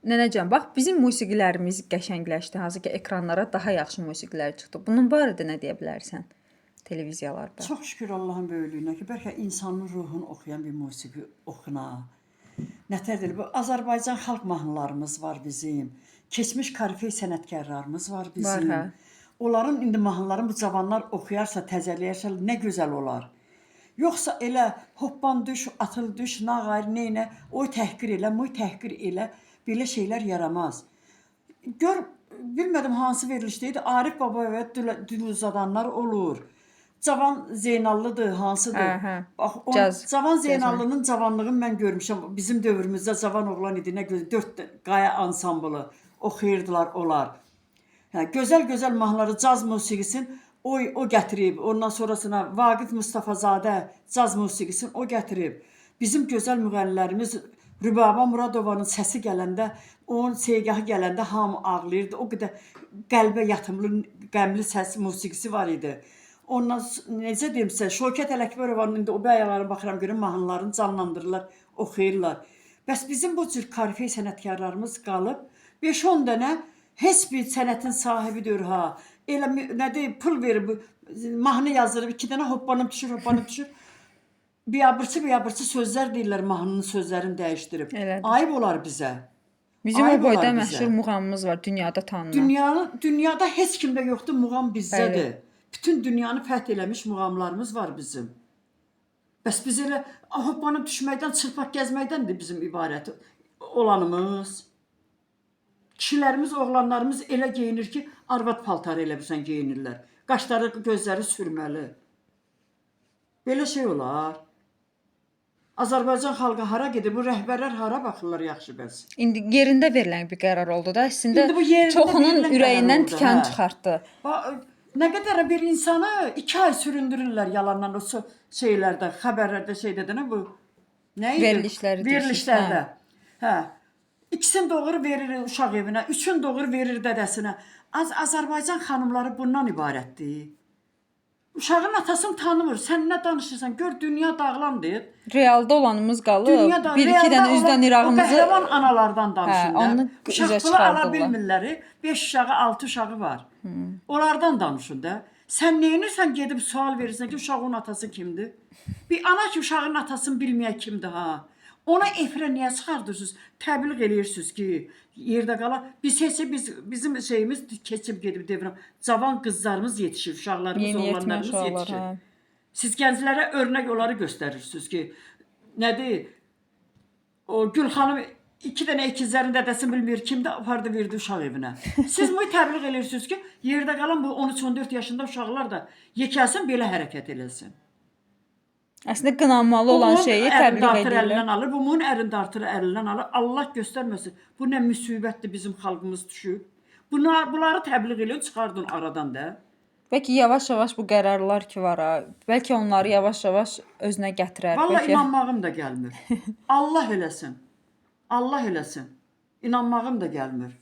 Nənəcan, bax bizim musiqilərimiz qəşəngləşdi, hansı ki ekranlara daha yaxşı musiqilər çıxdı. Bunun barədə nə deyə bilərsən televiziyalarda? Çox şükür Allahın böyüklüyünə ki, bəlkə insanın ruhunu oxuyan bir musiqi oxuna. Nətərdir bu? Azərbaycan xalq mahnılarımız var bizim. Keçmiş korifey sənətkarlarımız var bizim. Var, hə. Onların indi mahnılarını bu cavanlar oxuyarsa, təzələyərsə nə gözəl olar. Yoxsa elə hoppan düş, atıl düş, nağayır, neynə, oy təhqir elə, moy təhqir elə, belə şeylər yaramaz. Gör, bilmədim hansı verilişdəydi, Arif Babayevə dil uzadanlar olur. Cavan Zeynallıdır, hansıdır? Hə. Bax, Cavan Zeynallının cavanlığını mən görmüşəm. Bizim dövrümüzdə cavan oğlan idi, nə gözəl, 4 qaya ansamblı oxuyurdular onlar. Hə, gözəl mahnıları, caz musiqisin o gətirib. Ondan sonrasına Vaqif Mustafazadə caz musiqisin o gətirib. Bizim gözəl müğənnilərimiz Rübaba Muradovanın səsi gələndə, onun segahı gələndə hamı ağlayırdı. O qədər qəlbə yatımlı, qəmli səs musiqisi var idi. Ondan necə deyim sizə, Şövkət Ələkbərovanın indi o bəyalara baxıram görüm mahnılarını canlandırırlar, oxuyurlar. Bəs bizim bu cür korifey sənətkarlarımız qalıb 5-10 dənə heç bir sənətin sahibidir ha. Elə nə deyim, pul verib mahnı yazırıb, 2 dənə hoppanıb düşür. Biabırçı sözlər deyirlər, mahnının sözlərini dəyişdirib. Elədir. Ayıb olar bizə. Bizim o boyda məşhur muğamımız var, dünyada tanınan. Dünyada heç kimdə yoxdur, muğam bizdədir. Bütün dünyanı fəth eləmiş muğamlarımız var bizim. Bəs biz elə hoppanıb düşməkdən, çırpaq gəzməkdəndir bizim ibarət olanımız. Kişilərimiz, oğlanlarımız elə geyinir ki, arvad paltarı elə bilsən geyinirlər. Qaşları, gözləri sürməli. Belə şey olar. Azərbaycan xalqı hara gedir? Bu rəhbərlər hara baxırlar yaxşı bəs? İndi yerində verilən bir qərar oldu da, əslində İndi bu yerində çoxunun verilən ürəyindən qərar oldu, tikan hə. çıxartdı. Nə qədər bir insanı 2 ay süründürürlər yalandan o şeylərdə, xəbərlərdə şeydə nə bu? Nə idi? Verilişləri deyirsən, Verilişlərdə. Hə. 2-sini doğur verir uşaq evinə, 3-ünü doğur verir dədəsinə. Azərbaycan xanımları bundan ibarətdir. Uşağın atasını tanımır. Sən nə danışırsan? Gör dünya dağlandır. Realda olanımız qalıb. Dünyada, Bir-iki dənə üzdən o irağımızı qəhrəman analardan danışın. onu Uşaq üzə pulu ala çıxardılar. bilmirlər. 5 uşağı, 6 uşağı var. Onlardan danışın da. Sən neyinirsən gedib sual verirsən ki, uşağın atası kimdir? Bir ana ki, uşağın atasını bilməyək kimdir ha? Ona efirə niyə çıxardırsınız? Təbliğ eləyirsiniz ki, yerdə qala. Bizim şeyimiz keçib gedib devirəm. Cavan qızlarımız yetişir, uşaqlarımız, oğlanlarımız yetişir. Siz gənclərə örnək onları göstərirsiniz ki, nədir? O Gül xanım 2 dənə ikizlərin dədəsini bilmir, kimdə apardı verdi uşaq evinə. Siz bunu təbliğ eləyirsiniz ki, yerdə qalan bu 13-14 yaşında uşaqlar da yekəlsin, belə hərəkət eləsin. Əslində qınanmalı olan şeyi təbliğ edirlər. Alır, bu bunun ərin dartır əlindən alır. Allah göstərməsin. Bu nə müsibətdir bizim xalqımız düşüb. Bunları təbliğ eləyin, çıxardın aradan da. Bəlkə yavaş-yavaş bu qərarlar ki var ha, bəlkə onları yavaş-yavaş özünə gətirər. Vallahi inanmağım da gəlmir. Allah eləsin. Allah eləsin. İnanmağım da gəlmir.